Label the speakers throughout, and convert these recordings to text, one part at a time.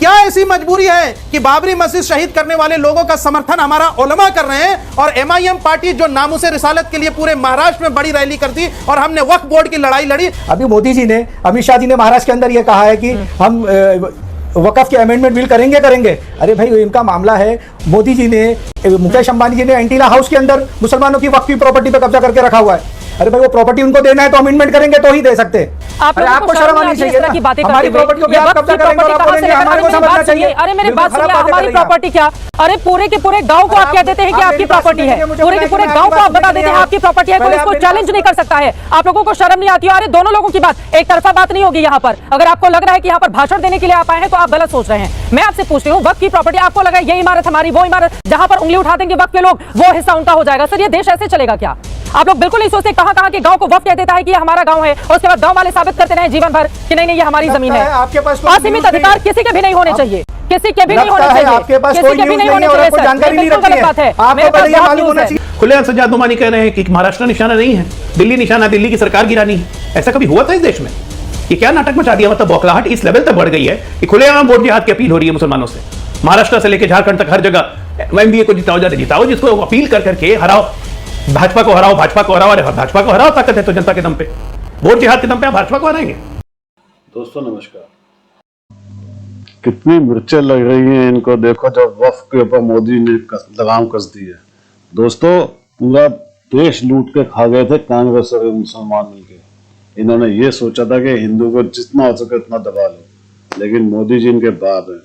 Speaker 1: क्या ऐसी मजबूरी है कि बाबरी मस्जिद शहीद करने वाले लोगों का समर्थन हमारा उलमा कर रहे हैं और एमआईएम पार्टी जो नामूसे रिसालत के लिए पूरे महाराष्ट्र में बड़ी रैली करती और हमने वक्फ बोर्ड की लड़ाई लड़ी।
Speaker 2: अभी मोदी जी ने, अमित शाह जी ने महाराष्ट्र के अंदर यह कहा है कि हम वक़्फ़ के अमेंडमेंट बिल करेंगे। अरे भाई, इनका मामला है, मोदी जी ने, मुकेश अंबानी जी ने एंटीला हाउस के अंदर मुसलमानों की वक्फ की प्रॉपर्टी पर कब्जा करके रखा हुआ है। अरे भाई, वो प्रॉपर्टी उनको देना है तो अमेंडमेंट करेंगे तो ही दे सकते हैं। आपको शर्म आनी चाहिए ना, हमारी प्रॉपर्टी को आप कब्जा करेंगे और आप बोलेंगे हमारे को समझना चाहिए।
Speaker 3: अरे मेरी बात सुनिए, हमारी प्रॉपर्टी क्या? अरे पूरे के पूरे गांव को आप कह देते हैं कि आपकी प्रॉपर्टी है, पूरे के पूरे गांव को आप बता देते हैं आपकी प्रॉपर्टी है, कोई इसको चैलेंज नहीं कर सकता है। आप लोगों को शर्म नहीं आती? अरे दोनों लोगों की बात, एक तरफा बात नहीं होगी यहाँ पर। अगर आपको लग रहा है कि यहाँ पर भाषण देने के लिए आप आए हैं तो आप गलत सोच रहे हैं। मैं आपसे पूछती हूँ, वक्फ की प्रॉपर्टी, आपको लगा ये इमारत हमारी, वो इमारत, जहां पर उंगली उठा देंगे वक्फ के लोग वो हिस्सा उनका हो जाएगा। सर, ये देश ऐसे चलेगा क्या? आप लोग बिल्कुल नहीं सोचते। कहां के गांव को वक्फ कह देता है कि ये हमारा गांव है और उसके बाद गांव वाले साबित करते रहे जीवन भर कि नहीं ये हमारी जमीन है।
Speaker 2: आपके पास
Speaker 3: असीमित अधिकार किसी के भी नहीं होने चाहिए, किसी के भी नहीं होने चाहिए,
Speaker 2: आपके पास कोई न्यूज़ नहीं है और आपको जानकारी नहीं रहती है। आपको पहले ये मालूम होना चाहिए।
Speaker 4: खुलेआम सज्जाद नुमानी कह रहे हैं कि महाराष्ट्र निशाना नहीं है, दिल्ली निशाना, दिल्ली की सरकार गिरानी है। ऐसा कभी हुआ था इस देश में? ये क्या नाटक मचा दिया? मतलब बौखलाहट इस लेवल तक बढ़ गई है कि खुलेआम वोट जिहाद की अपील हो रही है मुसलमानों से। महाराष्ट्र से लेकर झारखंड तक हर जगह एमबीए को जिताओ, जिताओ, जिसको अपील कर करके हराओ, भाजपा को हराओ, भाजपा को हराओ। अरे भाजपा को हराओ, ताकत है तो जनता के दम पे, वोट जिहाद के दम पे आप भाजपा को हराएंगे।
Speaker 5: दोस्तों नमस्कार। कितनी मिर्चें लग रही हैं इनको, देखो जब वक्फ के ऊपर मोदी ने लगाम कस दी है। दोस्तों, पूरा देश लूट के खा गए थे कांग्रेस और मुसलमान मिलकर। इन्होंने ये सोचा था कि हिंदू को जितना हो सके उतना दबा लो, लेकिन मोदी जी इनके बाद हैं।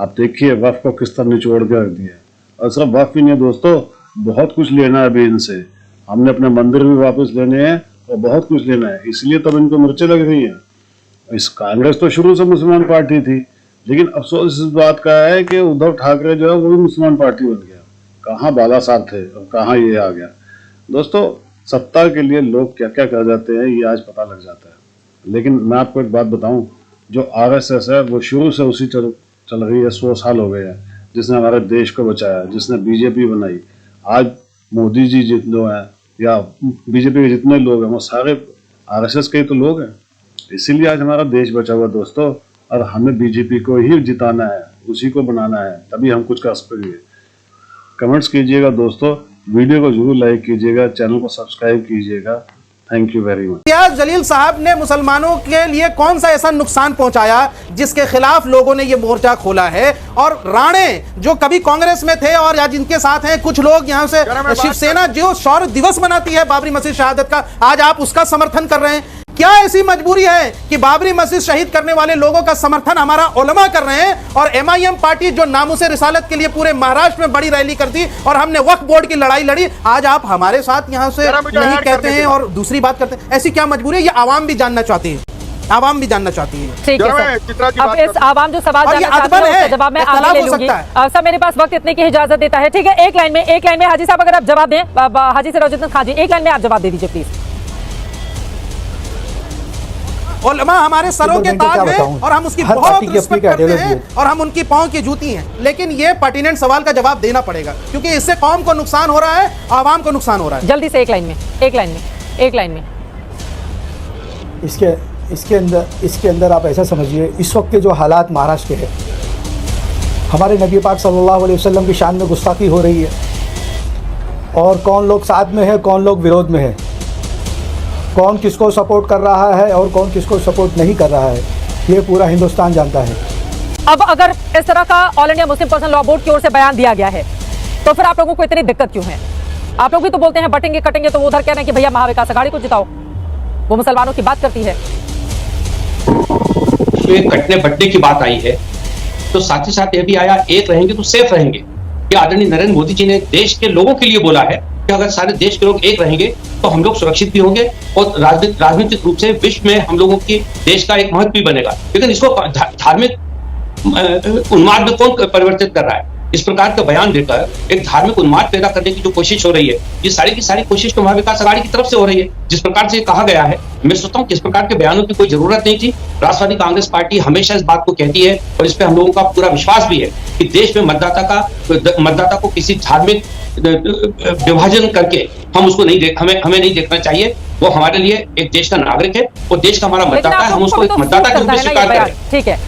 Speaker 5: आप देखिए वक्फ को किस तरह निचोड़ के रख दिया। और सिर्फ वक्फ ही नहीं दोस्तों, बहुत कुछ लेना है अभी इनसे। हमने अपने मंदिर भी वापस लेने हैं और बहुत कुछ लेना है, इसलिए तब इनको मिर्चें लग रही हैं। इस कांग्रेस तो शुरू से मुसलमान पार्टी थी, लेकिन अफसोस इस बात का है कि उद्धव ठाकरे जो है वो भी मुसलमान पार्टी बन गया। कहाँ बाला साहब थे और कहाँ ये आ गया। दोस्तों, सत्ता के लिए लोग क्या क्या कर जाते हैं ये आज पता लग जाता है। लेकिन मैं आपको एक बात बताऊं, जो आरएसएस है वो शुरू से उसी चल रही है। 100 साल हो गए हैं, जिसने हमारे देश को बचाया, जिसने बीजेपी बनाई। आज मोदी जी जितने हैं या बीजेपी के जितने लोग हैं वो सारे आरएसएस के ही तो लोग हैं। इसीलिए आज हमारा देश बचा हुआ दोस्तों, और हमें बीजेपी को ही जिताना है, उसी को बनाना है, तभी हम कुछ कर सकेंगे। कमेंट्स कीजिएगा दोस्तों, वीडियो को जरूर लाइक कीजिएगा, चैनल को सब्सक्राइब कीजिएगा। Thank you very much.
Speaker 1: Imtiaz Jaleel साहब ने मुसलमानों के लिए कौन सा ऐसा नुकसान पहुंचाया जिसके खिलाफ लोगों ने ये मोर्चा खोला है? और राणे जो कभी कांग्रेस में थे और आज इनके साथ हैं कुछ लोग, यहां से शिवसेना जो शौर्य दिवस मनाती है बाबरी मस्जिद शहादत का, आज आप उसका समर्थन कर रहे हैं। क्या ऐसी मजबूरी है कि बाबरी मस्जिद शहीद करने वाले लोगों का समर्थन हमारा उलमा कर रहे हैं और एमआईएम पार्टी जो नामूसे रिसालत के लिए पूरे महाराष्ट्र में बड़ी रैली करती और हमने वक्फ बोर्ड की लड़ाई लड़ी, आज आप हमारे साथ यहां से नहीं कहते हैं और दूसरी बात करते हैं? ऐसी क्या मजबूरी है? ये आवाम भी जानना चाहती है, आवाम भी जानना चाहती है।
Speaker 3: ठीक है सर, अब इस आवाम जो सवाल जानना चाहती है उसका जवाब मैं आगे ले लूंगी। सर मेरे पास वक्त इतने की इजाजत देता है। ठीक है, एक लाइन में हाजी साहब अगर आप जवाब दें, हाजी सिराजुद्दीन खान जी, एक लाइन में आप जवाब दे दीजिए प्लीज।
Speaker 1: उलमा हमारे सरों के ताज हैं और हम उसकी बहुत रिस्पेक्ट करते हैं और हम उनकी पांव की जूती हैं, लेकिन ये पर्टिनेंट सवाल का जवाब देना पड़ेगा क्योंकि इससे कौम को नुकसान हो रहा है, आवाम को नुकसान हो रहा है।
Speaker 3: जल्दी से एक लाइन में
Speaker 2: इसके अंदर आप ऐसा समझिए, इस वक्त के जो हालात महाराष्ट्र के हैं, हमारे नबी पाक सल्लल्लाहु अलैहि वसल्लम की शान में गुस्ताखी हो रही है और कौन लोग साथ में है, कौन लोग विरोध में है, कौन किसको सपोर्ट कर रहा है और कौन किसको सपोर्ट नहीं कर रहा है, ये पूरा हिंदुस्तान जानता है।
Speaker 3: अब अगर इस तरह का all India Muslim personal law board की ओर से बयान दिया गया है तो फिर आप लोगों को इतनी दिक्कत क्यों है? आप लोग भी तो बोलते हैं बटेंगे कटेंगे, तो वो उधर कह रहे हैं कि भैया महाविकास आघाड़ी को जिताओ, वो मुसलमानों की बात करती है।
Speaker 6: तो ये कटने बटने की बात आई है, तो साथ ही साथ ये भी आया एक रहेंगे तो सेफ रहेंगे। ये आदरणीय नरेंद्र मोदी जी ने देश के लोगों के लिए बोला है कि अगर सारे देश के लोग एक रहेंगे तो हम लोग सुरक्षित भी होंगे और राजनीतिक रूप से विश्व में हम लोगों की देश का एक महत्व भी बनेगा। लेकिन इसको धार्मिक उन्माद में कौन परिवर्तित कर रहा है? इस प्रकार का बयान देकर एक धार्मिक उन्माद पैदा करने की जो कोशिश हो रही है, ये सारी की सारी कोशिश तो महाविकास आघाड़ी की तरफ से हो रही है। जिस प्रकार से कहा गया है, मैं सोचता हूँ कि इस प्रकार के बयानों की कोई जरूरत नहीं थी। राष्ट्रवादी कांग्रेस पार्टी हमेशा इस बात को कहती है और इस पर हम लोगों का पूरा विश्वास भी है कि देश में मतदाता को किसी धार्मिक विभाजन करके हम उसको हमें नहीं देखना चाहिए। वो हमारे लिए एक देश का नागरिक है, वो देश का हमारा मतदाता है, हम उसको एक मतदाता के रूप में स्वीकार करें।
Speaker 3: ठीक है,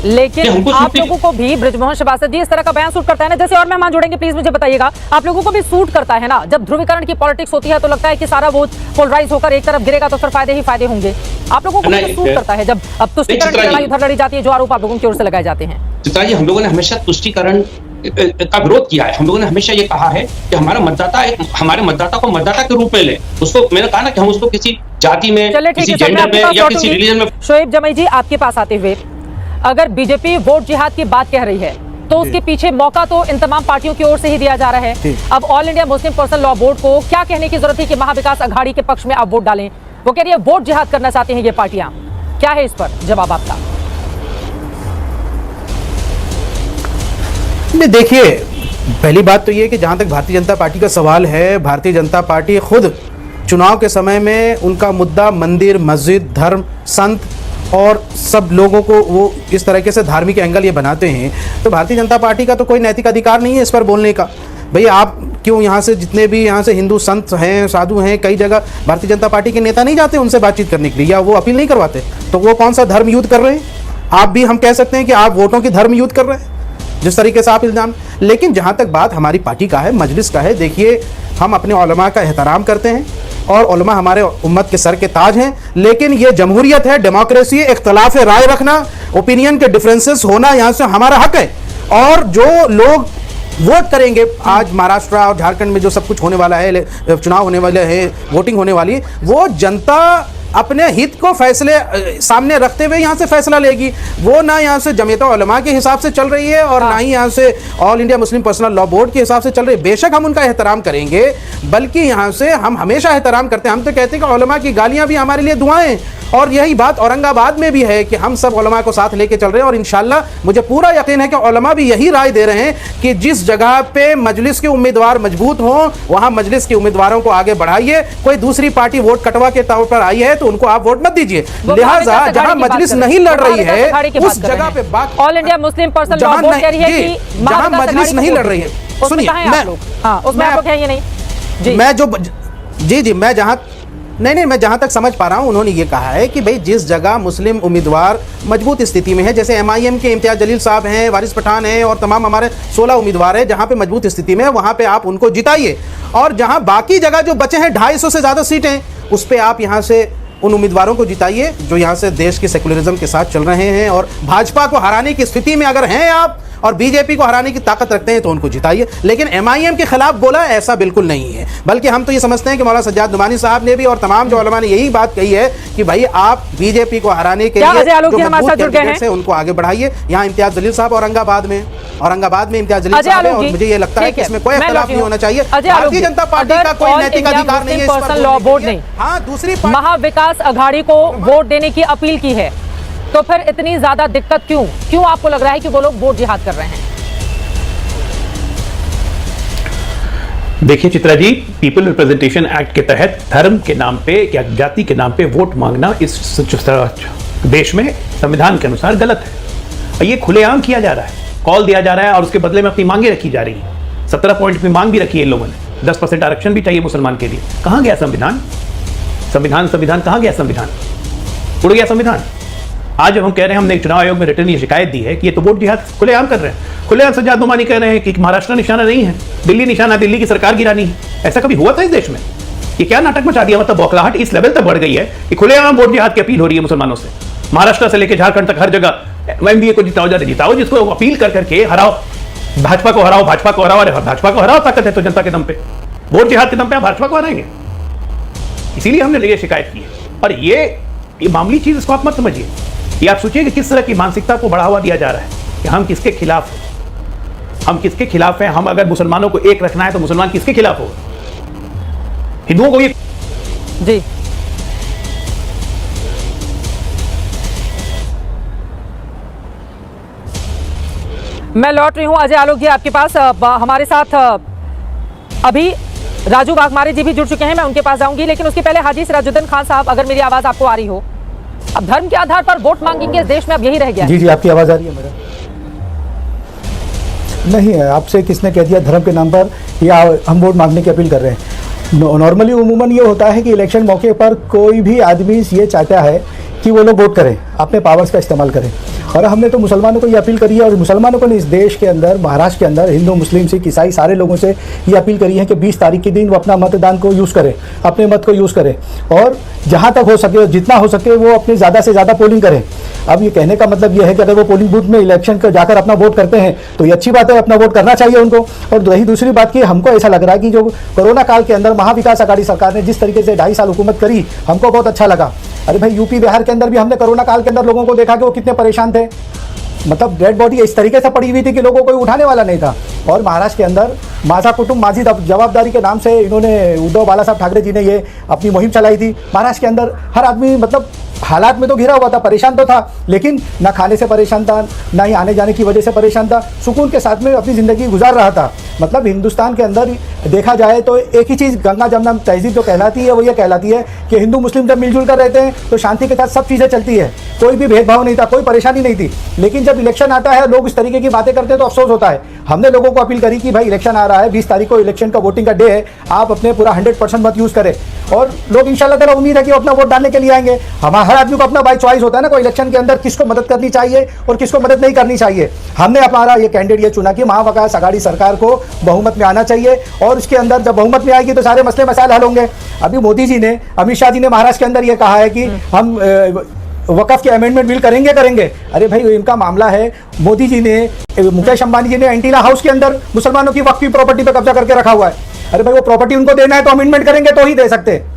Speaker 3: लेकिन
Speaker 6: हमको
Speaker 3: आप
Speaker 6: सूट नहीं-
Speaker 3: लोगों को भी ब्रिजमोहन श्रीवास्तव जी इस तरह का बयान सूट करता है ना? जैसे और मेहमान जुड़ेंगे, प्लीज मुझे बताइएगा, आप लोगों को भी सूट करता है ना? जब ध्रुवीकरण की पॉलिटिक्स होती है तो लगता है कि सारा वोट पोलराइज होकर एक तरफ गिरेगा तो फिर फायदे ही फायदे होंगे। आप लोगों को भी
Speaker 6: नहीं,
Speaker 3: सूट करता है जब अब तुष्टिकरण की
Speaker 6: चित्रा जी।
Speaker 3: लड़ाई उधर लड़ी जाती है, जो आरोप आप लोगों की ओर से लगाए जाते हैं?
Speaker 6: चित्रा जी, हम लोगों ने हमेशा तुष्टीकरण का विरोध किया है। हम लोगों ने हमेशा ये कहा है कि हमारे मतदाता को मतदाता के रूप में ले। उसको मैंने कहा ना कि हम उसको किसी जाति में,
Speaker 3: चलिए ठीक
Speaker 6: किसी
Speaker 3: है, सर, मैं
Speaker 6: जेंडर
Speaker 3: आपके
Speaker 6: में
Speaker 3: पास
Speaker 6: या
Speaker 3: लौटूंगी।
Speaker 6: किसी रिलीजन में।
Speaker 3: शोएब जमाई जी, आपके पास आते हुए, अगर बीजेपी वोट जिहाद की बात कह रही है तो उसके पीछे मौका तो इन तमाम पार्टियों की ओर से ही दिया जा रहा है। अब all India Muslim personal law board को क्या कहने की जरूरत है कि महाविकास अघाड़ी के पक्ष में आप वोट डालें? वो कह रही है वोट जिहाद करना चाहती हैं ये पार्टियां। क्या है इस पर जवाब आपका?
Speaker 1: नहीं, देखिए, पहली बात तो ये कि जहाँ तक भारतीय जनता पार्टी का सवाल है, भारतीय जनता पार्टी खुद चुनाव के समय में उनका मुद्दा मंदिर, मस्जिद, धर्म, संत और सब लोगों को वो इस तरीके से धार्मिक एंगल ये बनाते हैं, तो भारतीय जनता पार्टी का तो कोई नैतिक अधिकार नहीं है इस पर बोलने का। भाई आप क्यों यहाँ से जितने भी यहाँ से हिंदू संत हैं, साधु हैं, कई जगह भारतीय जनता पार्टी के नेता नहीं जाते उनसे बातचीत करने के लिए, या वो अपील नहीं करवाते, तो वो कौन सा धर्म युद्ध कर रहे हैं? आप भी हम कह सकते हैं कि आप वोटों की धर्म युद्ध कर रहे हैं जिस तरीके से आप इल्ज़ाम। लेकिन जहाँ तक बात हमारी पार्टी का है, मजलिस का है, देखिए हम अपने उलमा का एहतराम करते हैं और उलमा हमारे उम्मत के सर के ताज हैं, लेकिन ये जमहूरियत है, डेमोक्रेसी है, इख्तलाफ राय रखना, ओपिनियन के डिफरेंसेस होना यहाँ से हमारा हक है। और जो लोग वोट करेंगे आज महाराष्ट्र और झारखंड में जो सब कुछ होने वाला है, चुनाव होने वाले हैं, वोटिंग होने वाली है, वो जनता अपने हित को फैसले सामने रखते हुए यहाँ से फैसला लेगी। वो ना यहाँ से जमीयत उलमा के हिसाब से चल रही है और ना ही यहाँ से all India Muslim personal law board के हिसाब से चल रही है। बेशक हम उनका एहतराम करेंगे, बल्कि यहाँ से हम हमेशा एहतराम करते हैं। हम तो कहते हैं कि उलमा की गालियाँ भी हमारे लिए दुआएं, और यही बात औरंगाबाद में भी है कि हम सब उलमा को साथ लेके चल रहे हैं। और इंशाल्लाह मुझे पूरा यकीन है कि उलमा भी यही राय दे रहे हैं कि जिस जगह पे मजलिस के उम्मीदवार मजबूत हों, वहाँ मजलिस के उम्मीदवारों को आगे बढ़ाइए। कोई दूसरी पार्टी वोट कटवा के तौर पर आई है तो उनको आप वोट मत दीजिए। लिहाजा जहाँ मजलिस नहीं लड़ रही है उस जगह पे बात,
Speaker 3: all India Muslim personal law board कह रही है कि
Speaker 1: जहाँ मजलिस नहीं लड़ रही है, सुनिए,
Speaker 3: उसमें आप लोग हैं ये नहीं जी,
Speaker 1: मैं जो जी मैं जहाँ नहीं मैं जहाँ तक समझ पा रहा हूँ, उन्होंने ये कहा है कि भाई जिस जगह मुस्लिम उम्मीदवार मजबूत स्थिति में है, जैसे MIM के इम्तियाज जलील साहब हैं, वारिस पठान हैं और तमाम हमारे 16 उम्मीदवार हैं, जहाँ पे मजबूत स्थिति में है वहाँ पे आप उनको जिताइए। और जहाँ बाकी जगह जो बचे हैं 250 से ज़्यादा सीटें, उस पर आप यहाँ से उन उम्मीदवारों को जिताइए जो यहाँ से देश के सेकुलरिज्म के साथ चल रहे हैं और भाजपा को हराने की स्थिति में अगर हैं आप और बीजेपी को हराने की ताकत रखते हैं तो उनको जिताइए। लेकिन MIM के खिलाफ बोला ऐसा बिल्कुल नहीं है, बल्कि हम तो ये समझते हैं कि मौलाना सज्जाद नुमानी साहब ने भी और तमाम जो उलमा ने यही बात कही है कि भाई आप बीजेपी को हराने के लिए जो मजबूत कैंडिडेट्स हैं उनको आगे बढ़ाइए। यहाँ इम्तियाज जलील साहब औरंगाबाद में इम्तियाज जलील साहब है और मुझे ये लगता है कि इसमें कोई इख्तिलाफ नहीं होना चाहिए। भारतीय जनता पार्टी का कोई नैतिक अधिकार नहीं है
Speaker 3: पर्सनल लॉ बोर्ड ने
Speaker 1: दूसरी
Speaker 3: महाविकास अघाड़ी को वोट देने की अपील की है, तो फिर इतनी ज्यादा दिक्कत क्यों आपको लग रहा है कि वो लोग वोट जिहाद कर रहे हैं?
Speaker 4: देखिए Chitra ji, people representation act के तहत धर्म के नाम पे या जाति के नाम पे वोट मांगना इस देश में संविधान के अनुसार गलत है। और ये खुलेआम किया जा रहा है, कॉल दिया जा रहा है और उसके बदले में अपनी मांगे रखी जा रही है। 17 पॉइंट की मांग भी रखी है इन लोगों ने, 10% आरक्षण भी चाहिए मुसलमान के लिए। कहाँ गया संविधान? संविधान कहाँ गया? संविधान उड़ गया संविधान। आज जब हम कह रहे हैं, हमने चुनाव आयोग में रिटर्न ये शिकायत दी है कि ये तो वोट जिहाद खुलेआम कर रहे हैं। खुलेआम सज्जाद नुमानी कह रहे हैं कि महाराष्ट्र निशाना नहीं है, दिल्ली निशाना, दिल्ली की सरकार गिरानी है। ऐसा कभी हुआ था इस देश में? ये क्या नाटक मचा दिया? मतलब बौखलाहट इस लेवल तक बढ़ गई है कि खुलेआम वोट जिहाद की अपील हो रही है मुसलमानों से। महाराष्ट्र से लेकर झारखंड तक हर जगह MBA को जिताओ, जिसको अपील कर करके हराओ, भाजपा को हराओ। अरे भाजपा को हराओ, ताकत है तो जनता के दम पे, वोट जिहाद के दम पे भाजपा को हराएंगे। इसीलिए हमने ये शिकायत की है। और ये मामूली चीज, इसको आप मत समझिए। ये आप सोचिए कि किस तरह की मानसिकता को बढ़ावा दिया जा रहा है कि हम किसके खिलाफ हैं, हम किसके खिलाफ हैं। हम अगर मुसलमानों को एक रखना है तो मुसलमान किसके खिलाफ होगा? हिंदुओं को ये
Speaker 3: जी मैं लौट रही हूं अजय आलोक जी आपके पास। हमारे साथ अभी राजू वाघमारे जी भी जुड़ चुके हैं, मैं उनके पास जाऊंगी, लेकिन उसके पहले हाजी सिराजुद्दीन खान साहब, अगर मेरी आवाज आपको आ रही हो। अब धर्म के आधार पर वोट मांगेंगे इस देश में, अब यही रह गया।
Speaker 2: जी आपकी आवाज आ रही है मेरा? नहीं है, आपसे किसने कह दिया धर्म के नाम पर या हम वोट मांगने की अपील कर रहे हैं? नॉर्मली उमूमन ये होता है कि इलेक्शन मौके पर कोई भी आदमी ये चाहता है कि वो लोग वोट करें, अपने पावर्स का इस्तेमाल करें। और हमने तो मुसलमानों को ये अपील करी है, और मुसलमानों को इस देश के अंदर, महाराष्ट्र के अंदर, हिंदू मुस्लिम सिख ईसाई सारे लोगों से ये अपील करी है कि 20 तारीख के दिन वो अपना मतदान को यूज़ करें, अपने मत को यूज़ करें, और जहाँ तक हो सके, जितना हो सके वो अपनी ज़्यादा से ज़्यादा पोलिंग करें। अब ये कहने का मतलब ये है कि अगर वो पोलिंग बूथ में इलेक्शन का जाकर अपना वोट करते हैं तो ये अच्छी बात है, अपना वोट करना चाहिए उनको। और रही दूसरी बात कि हमको ऐसा लग रहा है कि जो कोरोना काल के अंदर महाविकास आघाड़ी सरकार ने जिस तरीके से 2.5 साल हुकूमत करी, हमको बहुत अच्छा लगा। अरे भाई, यूपी बिहार के अंदर भी हमने कोरोना काल के अंदर लोगों को देखा कि वो कितने परेशान थे, मतलब डेड बॉडी इस तरीके से पड़ी हुई थी कि लोगों को कोई उठाने वाला नहीं था। और महाराष्ट्र के अंदर माझा कुटुंब माझी जवाबदारी के नाम से इन्होंने, उद्धव बाला साहब ठाकरे जी ने ये अपनी मुहिम चलाई थी। महाराष्ट्र के अंदर हर आदमी मतलब हालात में तो घिरा हुआ था, परेशान तो था, लेकिन ना खाने से परेशान था, ना ही आने जाने की वजह से परेशान था, सुकून के साथ में अपनी ज़िंदगी गुजार रहा था। मतलब हिंदुस्तान के अंदर देखा जाए तो एक ही चीज़ गंगा जमुना तहजीब जो कहलाती है वो ये कहलाती है कि हिंदू मुस्लिम जब मिलजुल कर रहते हैं तो शांति के साथ सब चीज़ें चलती है, कोई भी भेदभाव नहीं था, कोई परेशानी नहीं थी। लेकिन जब इलेक्शन आता है, लोग इस तरीके की बातें करते हैं तो अफसोस होता है। हमने लोगों को अपील करी कि भाई इलेक्शन आ रहा है, 20 तारीख को इलेक्शन का वोटिंग का डे है, आप अपने पूरा 100% मत यूज़ करें, और लोग इंशाल्लाह ताला उम्मीद है कि वो अपना वोट डालने के लिए आएंगे। हर आदमी को अपना बाई चॉइस होता है ना, कोई इलेक्शन के अंदर किसको मदद करनी चाहिए और किसको मदद नहीं करनी चाहिए। हमने हमारा ये कैंडिडेट ये चुना कि महाविकास आघाड़ी सरकार को बहुमत में आना चाहिए, और इसके अंदर जब बहुमत में आएगी तो सारे मसले मसाइल हल होंगे। अभी मोदी जी ने, अमित शाह जी ने महाराष्ट्र के अंदर ये कहा है कि हम वक़्फ़ के अमेंडमेंट बिल करेंगे। अरे भाई, इनका मामला है, मोदी जी ने, मुकेश अंबानी जी ने एंटीला हाउस के अंदर मुसलमानों की वक्फ की प्रॉपर्टी पर कब्जा करके रखा हुआ है। अरे भाई, वो प्रॉपर्टी उनको देना है तो अमेंडमेंट करेंगे तो ही दे सकते हैं।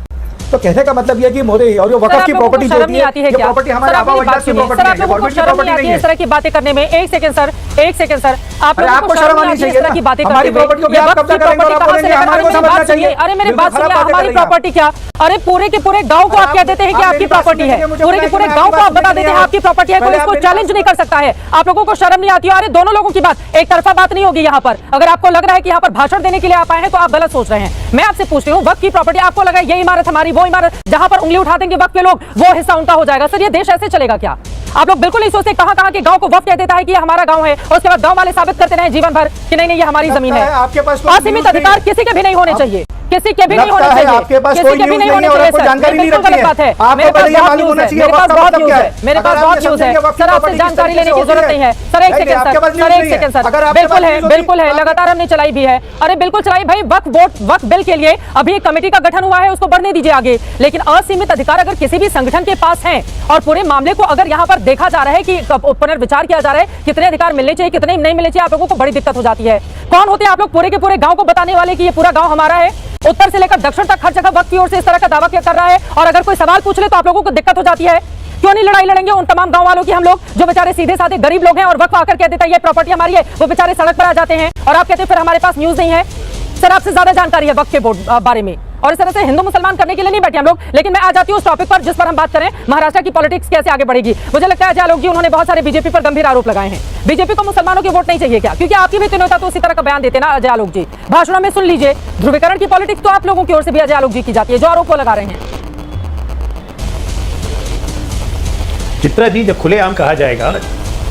Speaker 2: तो कहने का मतलब ये कि मोदी और जो वक़्फ़ की प्रॉपर्टी जो है, ये प्रॉपर्टी हमारे आबा अजदाद की प्रॉपर्टी है, गवर्नमेंट की प्रॉपर्टी नहीं है।
Speaker 3: इस तरह की बातें करने में एक सेकंड सर, आप लोगों को शर्म आनी चाहिए, इस तरह की बातें
Speaker 2: हमारी प्रॉपर्टी को भी आप कब्जा करेंगे और आप बोलेंगे हमारे को समझना चाहिए।
Speaker 3: अरे मेरी बात सुनिए, हमारी प्रॉपर्टी क्या? अरे पूरे के पूरे गांव को आप कह देते हैं कि आपकी प्रॉपर्टी है, पूरे के पूरे गांव को आप बता देते हैं आपकी प्रॉपर्टी है, कोई इसको चैलेंज नहीं कर सकता है। आप लोगों को शर्म नहीं आती है? अरे दोनों लोगों की बात एक तरफा बात नहीं होगी यहाँ पर। अगर आपको लग रहा है कि यहाँ पर भाषण देने के लिए आप आए हैं तो आप गलत सोच रहे हैं। मैं आपसे पूछती हूँ, वक्त की प्रॉपर्टी, आपको लगा ये इमारत हमारी, वो इमारत, जहां पर उंगली उठा देंगे वक्त के लोग वो हिस्सा उनका हो जाएगा। सर, ये देश ऐसे चलेगा क्या? आप लोग बिल्कुल नहीं सोचते। कहां के गांव को वक्त कह देता है कि ये हमारा गांव है, और उसके बाद गांव वाले साबित करते रहे जीवन भर कि नहीं ये हमारी जमीन है।
Speaker 2: आपके पास
Speaker 3: असीमित अधिकार किसी के भी नहीं होने चाहिए, किसी के भी नहीं होने चाहिए,
Speaker 2: आपके पास कोई न्यूज़ नहीं है और आपको जानकारी नहीं रहती है।
Speaker 3: मेरे पास मालूम होना चाहिए, मेरे पास बहुत न्यूज़ है, मेरे पास बहुत न्यूज़ है सर, आपसे जानकारी लेने की जरूरत नहीं है। सर एक सेकंड सर, बिल्कुल है, लगातार हमने चलाई भी है। अरे बिल्कुल चलाई भाई, वक्त बिल के लिए अभी एक कमेटी का गठन हुआ है, उसको बढ़ने दीजिए आगे। लेकिन असीमित अधिकार अगर किसी भी संगठन के पास है, और पूरे मामले को अगर यहाँ पर देखा जा रहा है कि पुनर्विचार किया जा रहा है, कितने अधिकार मिलने चाहिए, कितने नहीं मिलने चाहिए, आप लोगों को बड़ी दिक्कत हो जाती है। कौन होते हैं आप लोग पूरे के पूरे गांव को बताने वाले कि ये पूरा गांव हमारा है? उत्तर से लेकर दक्षिण तक हर जगह वक्त की ओर से इस तरह का दावा कर रहा है, और अगर कोई सवाल पूछ ले तो आप लोगों को दिक्कत हो जाती है। क्यों नहीं लड़ाई लड़ेंगे उन तमाम गांव वालों की हम लोग, जो बेचारे सीधे साधे गरीब लोग हैं, और वक्त आकर कह देता है ये प्रॉपर्टी हमारी है, वो बेचारे सड़क पर आ जाते हैं और आप कहते हैं फिर हमारे पास न्यूज़ नहीं है। सर, आपसे ज्यादा जानकारी है वक्त के बारे में, और इस तरह से हिंदू मुसलमान करने के लिए नहीं बैठे हम लोग। लेकिन मैं आ जाती हूँ उस टॉपिक पर जिस पर हम बात करें, महाराष्ट्र की पॉलिटिक्स कैसे आगे बढ़ेगी। मुझे लगता है अजय आलोक जी, उन्होंने बहुत सारे बीजेपी पर गंभीर आरोप लगाए हैं। बीजेपी को मुसलमानों की वोट नहीं चाहिए क्या? क्योंकि आपकी भी तीनों तो उसी तरह का बयान देते ना अजय आलोक जी, भाषणों में सुन लीजिए। ध्रुवीकरण की पॉलिटिक्स तो आप लोगों की ओर से भी अजय आलोक जी की जाती है, जो आरोप वो लगा रहे हैं।
Speaker 4: चित्रा जी, जब खुलेआम कहा जाएगा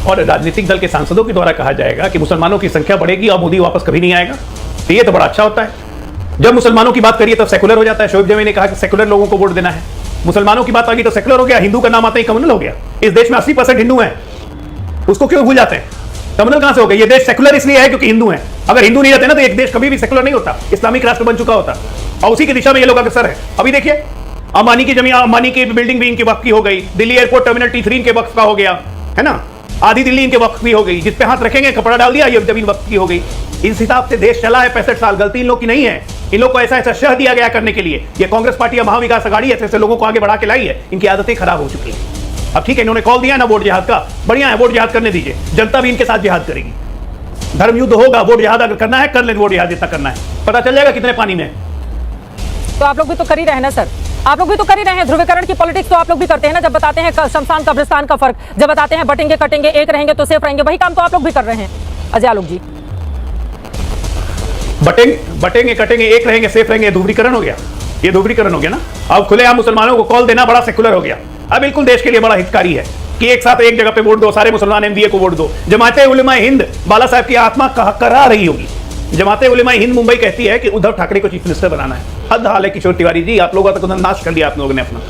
Speaker 4: और राजनीतिक दल के सांसदों के द्वारा कहा जाएगा कि मुसलमानों की संख्या बढ़ेगी और मोदी वापस कभी नहीं आएगा, तो ये तो बड़ा अच्छा होता है। जब मुसलमानों की बात करिए तब सेकुलर हो जाता है। शोएब जमी ने कहा कि सेकुलर लोगों को वोट देना है, मुसलमानों की बात आ गई तो सेकुलर हो गया, हिंदू का नाम आते ही कम्युनल हो गया। इस देश में 80% हिंदू हैं, उसको क्यों भूल जाते हैं? कम्युनल कहां से हो गया? ये देश सेकुलर इसलिए है क्योंकि हिंदू हैं। अगर हिंदू नहीं रहते ना तो एक देश कभी भी सेकुलर नहीं होता, इस्लामिक राष्ट्र बन चुका होता, और उसी की दिशा में ये लोग अग्रसर है। अभी देखिए, अंबानी की जमीन, अंबानी की बिल्डिंग भी इनके वक्त की हो गई, दिल्ली एयरपोर्ट टर्मिनल T3 इनके वक्त का हो गया है ना, आधी दिल्ली इनके वक्त की हो गई, जिस पे हाथ रखेंगे कपड़ा डाल दिया, ये जमीन वक्त की हो गई। इस हिसाब से देश चला है 65 साल। गलती इन लोग की नहीं है, इन लोग को ऐसा ऐसा शह दिया गया करने के लिए। ये कांग्रेस पार्टी या महाविकास आघाड़ी ऐसे ऐसे लोगों को आगे बढ़ा के लाई है, इनकी आदतें खराब हो चुकी हैं। अब ठीक है, इन्होंने कॉल दिया ना वोट जिहाद का, बढ़िया है, वोट जिहाद करने दीजिए, जनता भी इनके साथ जिहाद करेगी। धर्म युद्ध होगा, वोट जिहाद अगर करना है कर ले, वोट जिहाद जितना करना है, पता चल जाएगा कितने पानी में।
Speaker 3: तो आप लोग भी तो कर ही रहे हैं ना सर, आप लोग भी तो कर ही रहे हैं। ध्रुवीकरण की पॉलिटिक्स तो आप लोग भी करते हैं ना, जब बताते हैं शमशान कब्रिस्तान का फर्क, जब बताते हैं बटेंगे कटेंगे, एक रहेंगे तो सेफ रहेंगे, वही काम तो आप लोग भी कर रहे हैं अजय आलोक जी।
Speaker 4: बटेंगे कटेंगे, एक रहेंगे सेफ रहेंगे, ध्रुवीकरण हो गया, ये ध्रुवीकरण हो गया ना। अब खुलेआम मुसलमानों को कॉल देना बड़ा सेकुलर हो गया। अब बिल्कुल देश के लिए बड़ा हितकारी है कि एक साथ एक जगह पे वोट दो, सारे मुसलमान MDA को वोट दो। जमाते उलेमाए हिंद, बाला साहब की आत्मा करा रही होगी। जमाते उलेमाए हिंद मुंबई कहती है कि उद्धव ठाकरे को चीफ मिनिस्टर बनाना है। हद हाल है किशोर तिवारी जी, आप लोगों का तो नाश कर लिया आप लोगों ने अपना।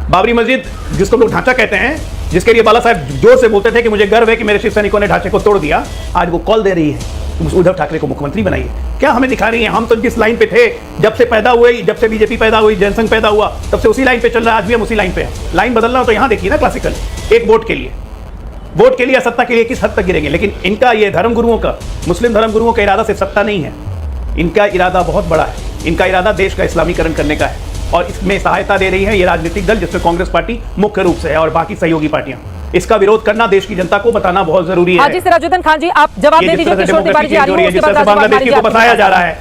Speaker 4: बाबरी मस्जिद जिसको लोग ढांचा कहते हैं, जिसके लिए बाला साहब जोर से बोलते थे कि मुझे गर्व है कि मेरे शिव सैनिकों ने ढांचे को तोड़ दिया, आज वो कॉल दे रही है उद्धव ठाकरे को मुख्यमंत्री बनाइए। क्या हमें दिखा रही है? हम तो जिस लाइन पे थे जब से पैदा हुए, जब से बीजेपी पैदा हुई, जनसंघ पैदा हुआ, तब से उसी लाइन पे चल रहा है, आज भी हम उसी लाइन पे हैं। लाइन बदलना हो तो यहाँ देखिए ना, क्लासिकल एक वोट के लिए सत्ता के लिए किस हद तक गिरेंगे। लेकिन इनका ये धर्मगुरुओं का, मुस्लिम धर्मगुरुओं का इरादा सिर्फ सत्ता नहीं है, इनका इरादा बहुत बड़ा है। इनका इरादा देश का इस्लामीकरण करने का है और इसमें सहायता दे रही है ये राजनीतिक दल, जिसमें कांग्रेस पार्टी मुख्य रूप से है और बाकी सहयोगी पार्टियां। इसका विरोध करना देश की जनता को बताना बहुत जरूरी है।
Speaker 3: हाजी सिराजुद्दीन खान जी, आप जवाब दे दीजिए। किशोर तिवारी जी आ रही है, उसके बाद
Speaker 4: बांग्लादेश को बताया जा रहा है